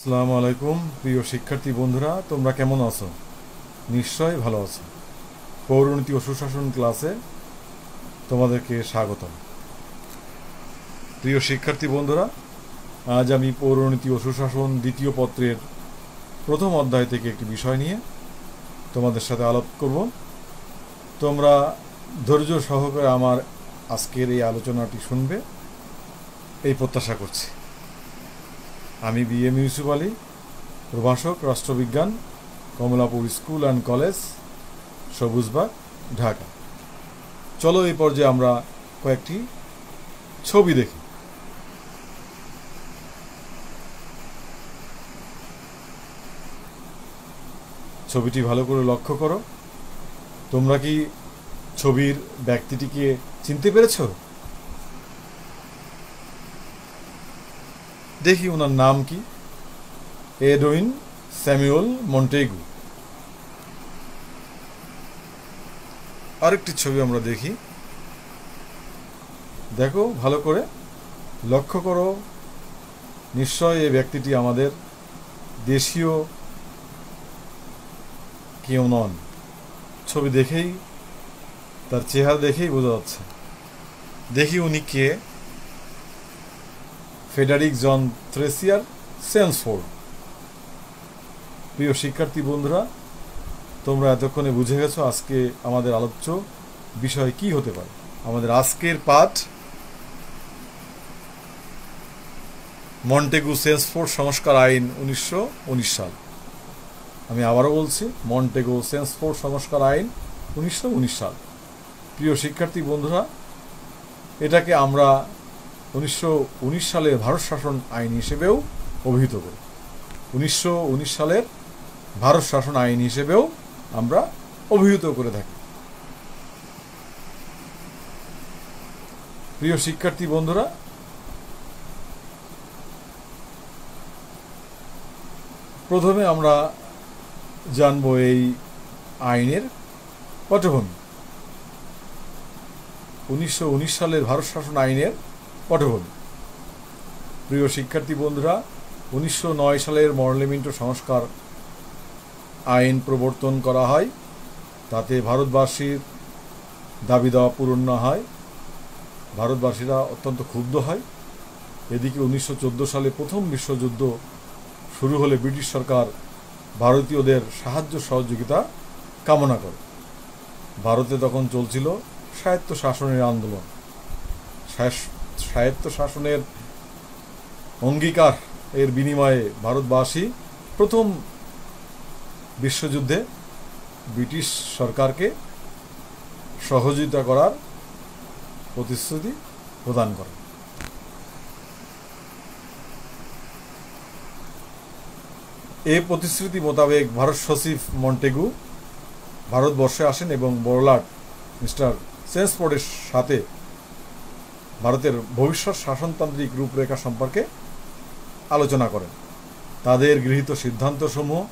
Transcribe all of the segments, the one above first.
আসসালামু আলাইকুম প্রিয় শিক্ষার্থী বন্ধুরা, তোমরা কেমন আছো? নিশ্চয়ই ভালো আছো। পৌরনীতি ও সুশাসন ক্লাসে তোমাদেরকে স্বাগতম। প্রিয় শিক্ষার্থী বন্ধুরা, আজ আমি পৌরনীতি ও সুশাসন দ্বিতীয় পত্রের প্রথম অধ্যায় থেকে একটি বিষয় নিয়ে তোমাদের সাথে আলাপ করব। তোমরা ধৈর্য সহকারে আমার আজকের এই আলোচনাটি শুনবে এই প্রত্যাশা করছি। আমি বি.এম. ইউসুফ আলী, প্রভাষক, রাষ্ট্রবিজ্ঞান, Kamalapur school and college, Sabujbagh, Dhaka. চলো এই পর্যায়ে আমরা কয়েকটি ছবি দেখি। ছবিটি ভালো করে লক্ষ্য করো। তোমরা কি ছবির ব্যক্তিটিকে চিনতে পেরেছ? দেখি ওনার নাম কি। Edwin Samuel Montagu. আরেকটি ছবি আমরা দেখি। দেখো, ভালো করে লক্ষ্য করো। নিশ্চয় এই ব্যক্তিটি আমাদের দেশীয় কেউ নন। ছবি দেখেই, তার চেহারা দেখেই বোঝা যাচ্ছে। দেখি উনি কে। ফ্রেডারিক জন থ্রেসিয়ার সেন্সফোর্ড। প্রিয় শিক্ষার্থী বন্ধুরা, তোমরা এতক্ষণে বুঝে গেছো আজকে আমাদের আলোচ্য বিষয় কি হতে পারে। আমাদের আজকের পাঠ মন্টেগু সেন্সফোর্ড সংস্কার আইন 1919 সাল। আমি আবারও বলছি, মন্টেগু সেন্সফোর্ড সংস্কার আইন 1919 সাল। প্রিয় শিক্ষার্থী বন্ধুরা, এটাকে আমরা 1919 সালের ভারত শাসন আইন হিসেবেও অভিহিত করি। 1919 সালের ভারত শাসন আইন হিসেবেও আমরা অভিহিত করে থাকি। প্রিয় শিক্ষার্থী বন্ধুরা, প্রথমে আমরা জানব এই আইনের পটভূমি। 1919 সালের ভারত শাসন আইনের পটভূমি। প্রিয় শিক্ষার্থী বন্ধুরা, 1909 সালের মরলেমিন্টো সংস্কার আইন প্রবর্তন করা হয়। তাতে ভারতবাসীর দাবি দেওয়া পূরণ না হয়। ভারতবাসীরা অত্যন্ত ক্ষুব্ধ হয়। এদিকে 1914 সালে প্রথম বিশ্বযুদ্ধ শুরু হলে ব্রিটিশ সরকার ভারতীয়দের সাহায্য সহযোগিতা কামনা করে। ভারতে তখন চলছিল স্বায়ত্ত শাসনের আন্দোলন। স্বায়ত্ত শাসনের অঙ্গীকার এর বিনিময়ে ভারতবাসী প্রথম বিশ্বযুদ্ধে ব্রিটিশ সরকারকে সহযোগিতা করার প্রতিশ্রুতি প্রদান করে। এই প্রতিশ্রুতি মোতাবেক ভারত সচিব মন্টেগু ভারতবর্ষে আসেন এবং বড়লাট মিস্টার সেন্সফোর্ডের সাথে ভারতের ভবিষ্যৎ শাসনতান্ত্রিক রূপরেখা সম্পর্কে আলোচনা করেন। তাদের গৃহীত সিদ্ধান্তসমূহ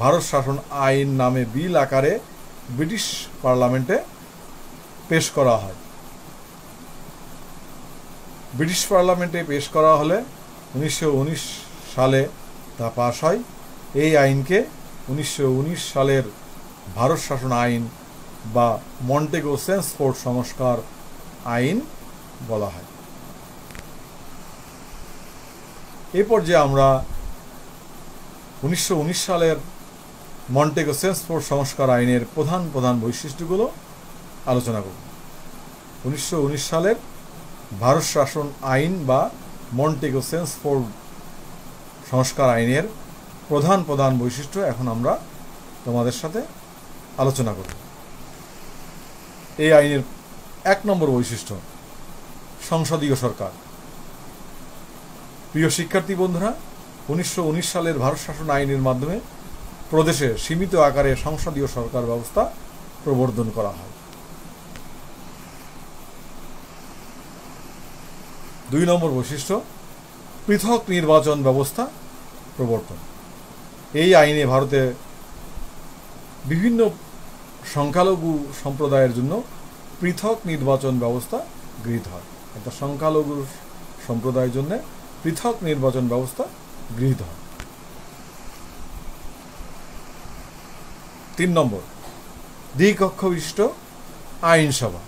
ভারত শাসন আইন নামে বিল আকারে ব্রিটিশ পার্লামেন্টে পেশ করা হয়। ব্রিটিশ পার্লামেন্টে পেশ করা হলে 1919 সালে তা পাশ হয়। এই আইনকে 1919 সালের ভারত শাসন আইন বা মন্টেগু সেন্সফোর্ড সংস্কার আইন বলা হয়। এই পর্যায়ে আমরা 1919 সালের মন্টেগু সেন্সফোর্ড সংস্কার আইনের প্রধান প্রধান বৈশিষ্ট্যগুলো আলোচনা করব। 1919 সালের ভারত শাসন আইন বা মন্টেগু সেন্সফোর্ড সংস্কার আইনের প্রধান প্রধান বৈশিষ্ট্য এখন আমরা তোমাদের সাথে আলোচনা করব। এই আইনের 1 নম্বর বৈশিষ্ট্য, সংসদীয় সরকার। প্রিয় শিক্ষার্থী বন্ধুরা, 1919 সালের ভারত শাসন আইনের মাধ্যমে প্রদেশে সীমিত আকারে সংসদীয় সরকার ব্যবস্থা প্রবর্তন করা হয়। 2 নম্বর বৈশিষ্ট্য, পৃথক নির্বাচন ব্যবস্থা প্রবর্তন। এই আইনে ভারতে বিভিন্ন সংখ্যালঘু সম্প্রদায়ের জন্য পৃথক নির্বাচন ব্যবস্থা গৃহীত হয়। অর্থাৎ সংখ্যালঘু সম্প্রদায়ের জন্য পৃথক নির্বাচন ব্যবস্থা গৃহীত হয়। 3 নম্বর, দ্বিকক্ষ বিশিষ্ট আইনসভা।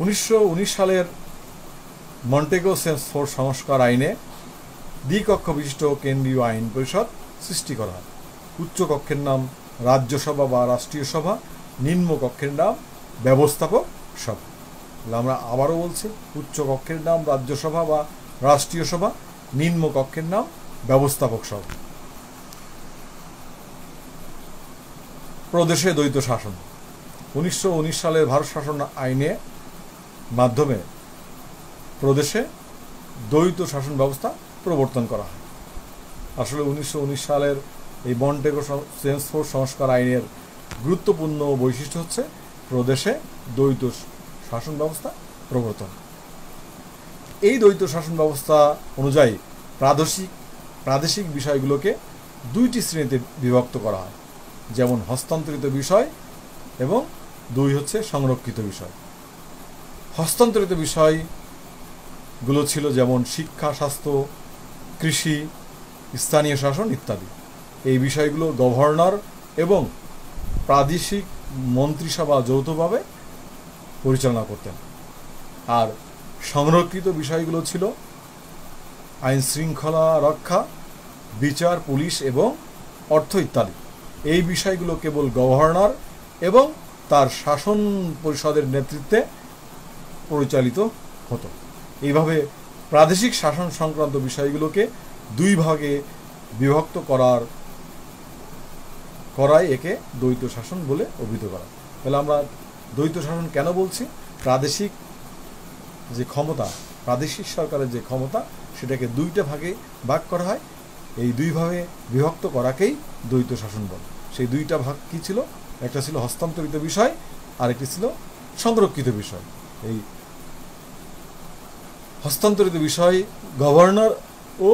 1919 সালের মন্টেগো সেন্সফোর্ড সংস্কার আইনে দ্বিকক্ষ বিশিষ্ট কেন্দ্রীয় আইন পরিষদ সৃষ্টি করা হয়। উচ্চ কক্ষের নাম রাজ্যসভা বা রাষ্ট্রীয় সভা, নিম্ন কক্ষের নাম ব্যবস্থাপক সভা। আমরা আবারও বলছি, উচ্চ কক্ষের নাম রাজ্যসভা বা রাষ্ট্রীয় সভা, নিম্ন কক্ষের নাম ব্যবস্থাপক সভা। প্রদেশে দ্বৈত শাসন। 1919 সালের ভারত শাসন আইনে মাধ্যমে প্রদেশে দ্বৈত শাসন ব্যবস্থা প্রবর্তন করা হয়। আসলে 1919 সালের এই মন্টেগো সেন্সফোর্ড সংস্কার আইনের গুরুত্বপূর্ণ বৈশিষ্ট্য হচ্ছে প্রদেশে দ্বৈত শাসন ব্যবস্থা প্রবর্তন। এই দ্বৈত শাসন ব্যবস্থা অনুযায়ী প্রাদেশিক বিষয়গুলোকে 2টি শ্রেণীতে বিভক্ত করা হয়, যেমন হস্তান্তরিত বিষয় এবং 2 হচ্ছে সংরক্ষিত বিষয়। হস্তান্তরিত বিষয়গুলো ছিল যেমন শিক্ষা, স্বাস্থ্য, কৃষি, স্থানীয় শাসন ইত্যাদি। এই বিষয়গুলো গভর্নর এবং প্রাদেশিক মন্ত্রিসভা যৌথভাবে পরিচালনা করতেন। আর সংরক্ষিত বিষয়গুলো ছিল আইন শৃঙ্খলা রক্ষা, বিচার, পুলিশ এবং অর্থ ইত্যাদি। এই বিষয়গুলো কেবল গভর্নর এবং তার শাসন পরিষদের নেতৃত্বে পরিচালিত হতো। এইভাবে প্রাদেশিক শাসন সংক্রান্ত বিষয়গুলোকে 2 ভাগে বিভক্ত করাই একে দ্বৈত শাসন বলে অভিহিত করা। তাহলে আমরা দ্বৈত শাসন কেন বলছি? প্রাদেশিক যে ক্ষমতা, প্রাদেশিক সরকারের যে ক্ষমতা, সেটাকে 2টা ভাগে ভাগ করা হয়। এই 2 ভাগে বিভক্ত করাকেই দ্বৈত শাসন বলে। সেই 2টা ভাগ কি ছিল? একটা ছিল হস্তান্তরিত বিষয়, আর একটি ছিল সংরক্ষিত বিষয়। এই হস্তান্তরিত বিষয় গভর্নর ও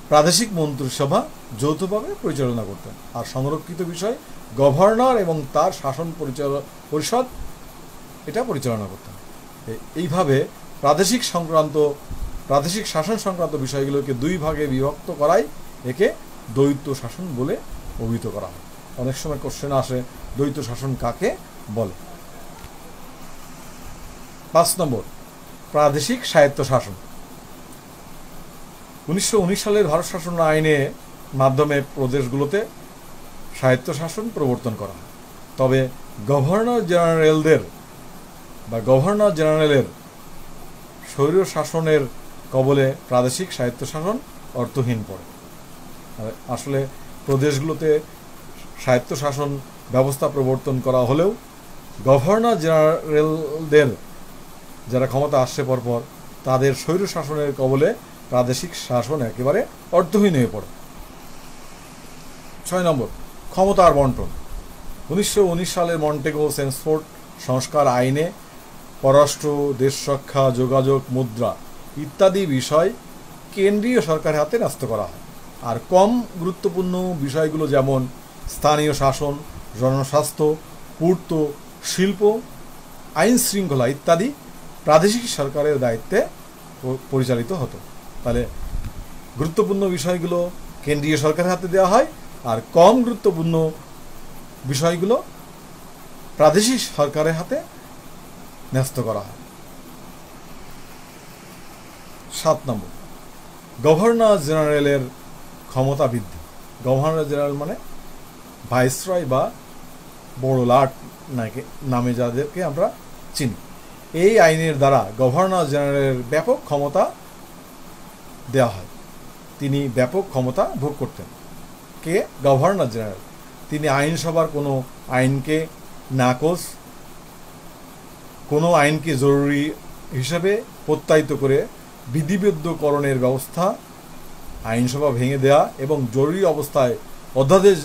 প্রাদেশিক মন্ত্রিসভা যৌথভাবে পরিচালনা করতেন, আর সংরক্ষিত বিষয় গভর্নর এবং তার শাসন পরিষদ এটা পরিচালনা করতেন। এইভাবে প্রাদেশিক শাসন সংক্রান্ত বিষয়গুলোকে 2 ভাগে বিভক্ত করাই একে দ্বৈত শাসন বলে অভিহিত করা হয়। অনেক সময় কোশ্চেন আসে, দ্বৈত শাসন কাকে বলে? 5 নম্বর, প্রাদেশিক স্বায়ত্তশাসন। 1919 সালের ভারত শাসন আইনে মাধ্যমে প্রদেশগুলোতে স্বায়ত্তশাসন প্রবর্তন করা হয়। তবে গভর্নর জেনারেলের স্বৈর শাসনের কবলে প্রাদেশিক স্বায়ত্তশাসন অর্থহীন পড়ে। আসলে প্রদেশগুলোতে স্বায়ত্তশাসন ব্যবস্থা প্রবর্তন করা হলেও গভর্নর জেনারেলদের যারা ক্ষমতা আসছে পরপর, তাদের স্বৈর শাসনের কবলে প্রাদেশিক শাসন একেবারে অর্থহীন হয়ে পড়ে। 6 নম্বর, ক্ষমতার বন্টন। 1919 সালের মন্টেগো সেন্সফোর্ড সংস্কার আইনে পররাষ্ট্র, দেশ রক্ষা, যোগাযোগ, মুদ্রা ইত্যাদি বিষয় কেন্দ্রীয় সরকারের হাতে ন্যস্ত করা হয়। আর কম গুরুত্বপূর্ণ বিষয়গুলো যেমন স্থানীয় শাসন, জনস্বাস্থ্য, পূর্ত, শিল্প, আইন শৃঙ্খলা ইত্যাদি প্রাদেশিক সরকারের দায়িত্বে পরিচালিত হতো। তাহলে গুরুত্বপূর্ণ বিষয়গুলো কেন্দ্রীয় সরকারের হাতে দেওয়া হয়, আর কম গুরুত্বপূর্ণ বিষয়গুলো প্রাদেশিক সরকারের হাতে ন্যস্ত করা হয়। 7 নম্বর, গভর্নর জেনারেলের ক্ষমতা বৃদ্ধি। গভর্নর জেনারেল মানে ভাইসরয় বা বড় লাট নামে যাদেরকে আমরা চিনি। এই আইনের দ্বারা গভর্নর জেনারেলের ব্যাপক ক্ষমতা দেওয়া হয়। তিনি ব্যাপক ক্ষমতা ভোগ করতেন। কে? Governor general. তিনি আইনসভার কোনো আইনকে নাকচ, কোনো আইনকে জরুরি হিসাবে প্রত্যায়িত করে বিধিবদ্ধকরণের ব্যবস্থা, আইনসভা ভেঙে দেয়া এবং জরুরি অবস্থায় অধ্যাদেশ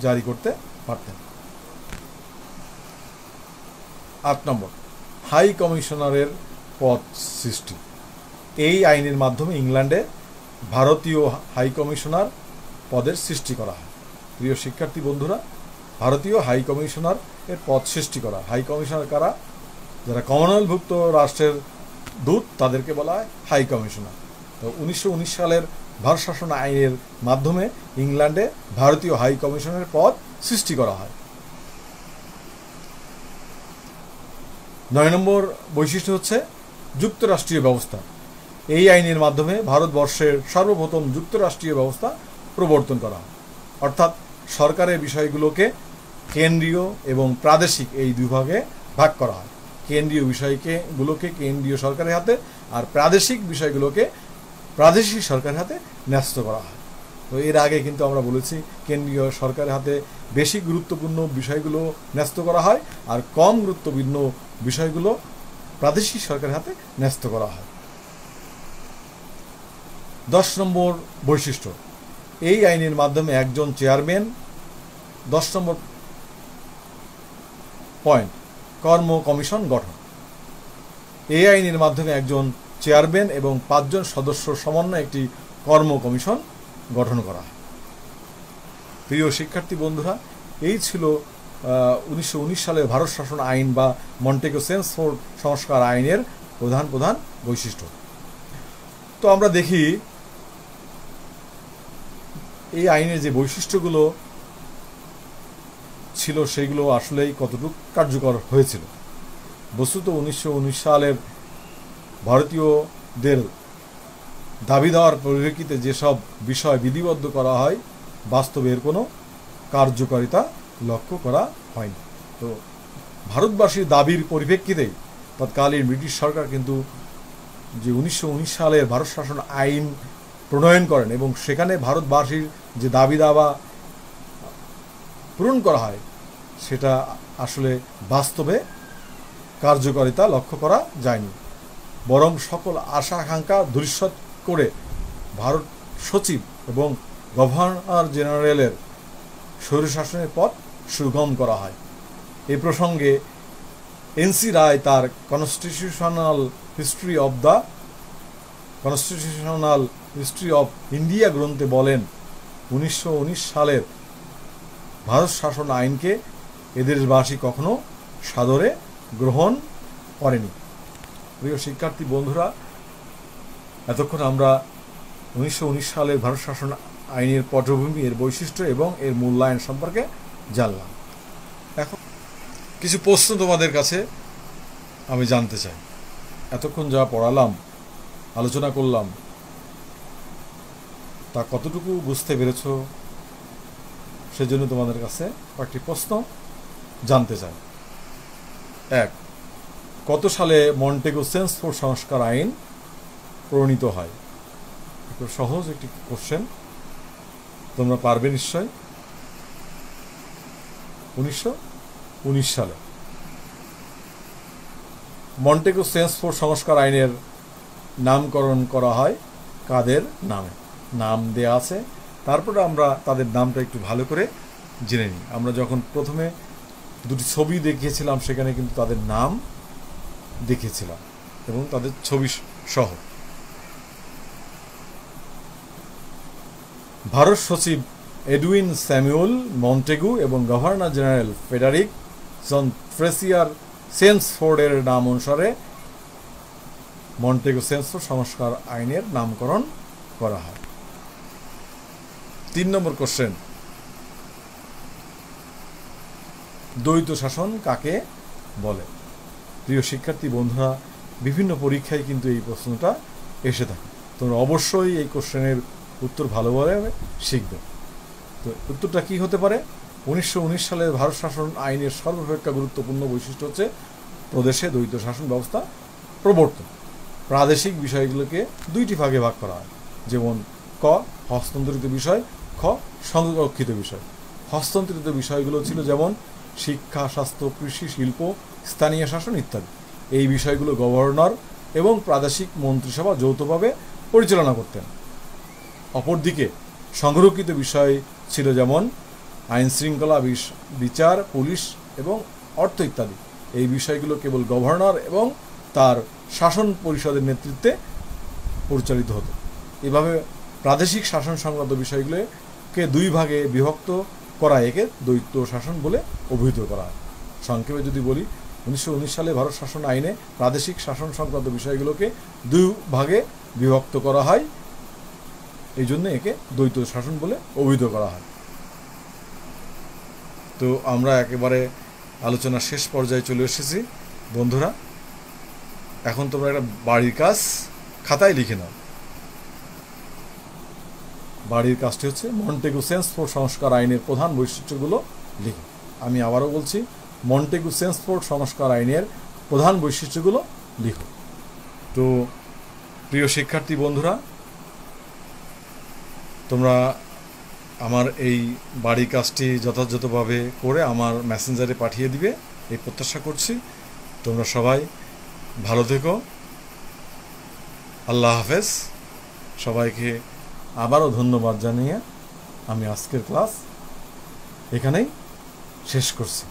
জারি করতে পারতেন। 8 নম্বর, হাই কমিশনারের পদ সৃষ্টি। এই আইনের মাধ্যমে ইংল্যান্ডে ভারতীয় হাই কমিশনার পদের সৃষ্টি করা হয়। প্রিয় শিক্ষার্থী বন্ধুরা, ভারতীয় হাই কমিশনার এর পদ সৃষ্টি করা। হাই কমিশনার কারা? যারা কমনওয়েলথভুক্ত রাষ্ট্রের দূত, তাদেরকে বলা হয় হাই কমিশনার। তো 1919 সালের ভারত শাসন আইনের মাধ্যমে ইংল্যান্ডে ভারতীয় হাই কমিশনারের পদ সৃষ্টি করা হয়। 9 নম্বর বৈশিষ্ট্য হচ্ছে যুক্তরাষ্ট্রীয় ব্যবস্থা। এই আইনের মাধ্যমে ভারতবর্ষের সর্বপ্রথম যুক্তরাষ্ট্রীয় ব্যবস্থা প্রবর্তন করা হয়। অর্থাৎ সরকারের বিষয়গুলোকে কেন্দ্রীয় এবং প্রাদেশিক এই দুই ভাগে ভাগ করা হয়। কেন্দ্রীয় বিষয়গুলোকে কেন্দ্রীয় সরকারের হাতে, আর প্রাদেশিক বিষয়গুলোকে প্রাদেশিক সরকারের হাতে ন্যস্ত করা হয়। তো এর আগে কিন্তু আমরা বলেছি কেন্দ্রীয় সরকারের হাতে বেশি গুরুত্বপূর্ণ বিষয়গুলো ন্যস্ত করা হয়, আর কম গুরুত্বপূর্ণ বিষয়গুলো প্রাদেশিক সরকারের হাতে ন্যস্ত করা হয়। 10 নম্বর বৈশিষ্ট্য, এই আইনের মাধ্যমে একজন চেয়ারম্যান। 10 নম্বর পয়েন্ট, কর্ম কমিশন গঠন। এই আইনের মাধ্যমে একজন চেয়ারম্যান এবং 5 জন সদস্য সমন্বয়ে একটি কর্ম কমিশন গঠন করা হয়। প্রিয় শিক্ষার্থী বন্ধুরা, এই ছিল 1919 সালের ভারত শাসন আইন বা মন্টেগু সেন্সফোর্ড সংস্কার আইনের প্রধান প্রধান বৈশিষ্ট্য। তো আমরা দেখি এই আইনের যে বৈশিষ্ট্যগুলো ছিল সেগুলো আসলেই কতটুকু কার্যকর হয়েছিল। বস্তুত 1919 সালের ভারতীয়দের দাবি দেওয়ার পরিপ্রেক্ষিতে যেসব বিষয় বিধিবদ্ধ করা হয়, বাস্তবে এর কোনো কার্যকারিতা লক্ষ্য করা হয়নি। তো ভারতবাসীর দাবির পরিপ্রেক্ষিতেই তৎকালীন ব্রিটিশ সরকার কিন্তু যে 1919 সালের ভারত শাসন আইন প্রণয়ন করেন এবং সেখানে ভারতবাসীর যে দাবি দাওয়া পূরণ করা হয় সেটা আসলে বাস্তবে কার্যকারিতা লক্ষ্য করা যায়নি। বরং সকল আশা আকাঙ্ক্ষা ধূলিসাৎ করে ভারত সচিব এবং গভর্নর জেনারেলের স্বৈরশাসনের পথ সুগম করা হয়। এই প্রসঙ্গে এনসি রায় তার কনস্টিটিউশনাল হিস্ট্রি অফ ইন্ডিয়া গ্রন্থে বলেন, 1919 সালের ভারত শাসন আইনকে এদেশবাসী কখনো সাদরে গ্রহণ করেনি। প্রিয় শিক্ষার্থী বন্ধুরা, এতক্ষণ আমরা 1919 সালের ভারত শাসন আইনের পটভূমি, এর বৈশিষ্ট্য এবং এর মূল্যায়ন সম্পর্কে জানলাম। এখন কিছু প্রশ্ন তোমাদের কাছে আমি জানতে চাই। এতক্ষণ যা পড়ালাম, আলোচনা করলাম, তা কতটুকু বুঝতে পেরেছ সেজন্য তোমাদের কাছে কয়েকটি প্রশ্ন জানতে চাই। 1, কত সালে মন্টেগু সেন্সফোর্ড সংস্কার আইন প্রণীত হয়? একটু সহজ একটি কোশ্চেন, তোমরা পারবে নিশ্চয়। 1919 সালে। মন্টেগু সেন্সফোর্ড সংস্কার আইনের নামকরণ করা হয় কাদের নামে? নাম দেয়া আছে, তারপরে আমরা তাদের নামটা একটু ভালো করে জেনে নিই। আমরা যখন প্রথমে দুটি ছবি দেখিয়েছিলাম সেখানে কিন্তু তাদের নাম দেখেছিলাম এবং তাদের ছবি সহ। ভারত সচিব এডউইন স্যামুয়েল মন্টেগু এবং গভর্নর জেনারেল ফ্রেডারিক জন ফ্রেসিয়ার সেন্সফোর্ডের নাম অনুসারে মন্টেগু সেন্সফোর্ড সংস্কার আইনের নামকরণ করা হয়। 3 নম্বর কোশ্চেন, দ্বৈত শাসন কাকে বলে? প্রিয় শিক্ষার্থী বন্ধুরা, বিভিন্ন পরীক্ষায় কিন্তু এই প্রশ্নটা এসে থাকে। তোমরা অবশ্যই এই কোশ্চেনের উত্তর ভালোভাবে শিখবে। তো উত্তরটা কি হতে পারে? 1919 সালের ভারত শাসন আইনের সর্বাপেক্ষা গুরুত্বপূর্ণ বৈশিষ্ট্য হচ্ছে প্রদেশে দ্বৈত শাসন ব্যবস্থা প্রবর্তন। প্রাদেশিক বিষয়গুলোকে 2টি ভাগে ভাগ করা হয়, যেমন ক হস্তান্তরিত বিষয়, খ সংরক্ষিত বিষয়। হস্তান্তরিত বিষয়গুলো ছিল যেমন শিক্ষা, স্বাস্থ্য, কৃষি, শিল্প, স্থানীয় শাসন ইত্যাদি। এই বিষয়গুলো গভর্নর এবং প্রাদেশিক মন্ত্রিসভা যৌথভাবে পরিচালনা করতেন। অপরদিকে সংরক্ষিত বিষয় ছিল যেমন আইন শৃঙ্খলা, বিচার, পুলিশ এবং অর্থ ইত্যাদি। এই বিষয়গুলো কেবল গভর্নর এবং তার শাসন পরিষদের নেতৃত্বে পরিচালিত হতো। এভাবে প্রাদেশিক শাসন সংক্রান্ত বিষয়গুলোকে 2 ভাগে বিভক্ত করা একে দ্বৈত শাসন বলে অভিহিত করা হয়। সংক্ষেপে যদি বলি, 1919 সালে ভারত শাসন আইনে প্রাদেশিক শাসন সংক্রান্ত বিষয়গুলোকে 2 ভাগে বিভক্ত করা হয়, এই জন্য একে দ্বৈত শাসন বলে অভিহিত করা হয়। তো আমরা একেবারে আলোচনার শেষ পর্যায়ে চলে এসেছি বন্ধুরা। এখন তোমরা একটা বাড়ির কাজ খাতায় লিখে নাও। বাড়ির কাজটি হচ্ছে মন্টেগু সেন্সফোর্ড সংস্কার আইনের প্রধান বৈশিষ্ট্যগুলো লিখো। আমি আবারও বলছি, মন্টেগু সেন্সফোর্ড সংস্কার আইনের প্রধান বৈশিষ্ট্যগুলো লিখো। তো প্রিয় শিক্ষার্থী বন্ধুরা, তোমরা আমার এই বাড়ির কাজটি যথাযথভাবে করে আমার মেসেঞ্জারে পাঠিয়ে দিবে এই প্রত্যাশা করছি। তোমরা সবাই ভালো থেকো। আল্লাহ হাফেজ। সবাইকে আবারও ধন্যবাদ জানিয়ে আমি আজকের ক্লাস এখানেই শেষ করছি।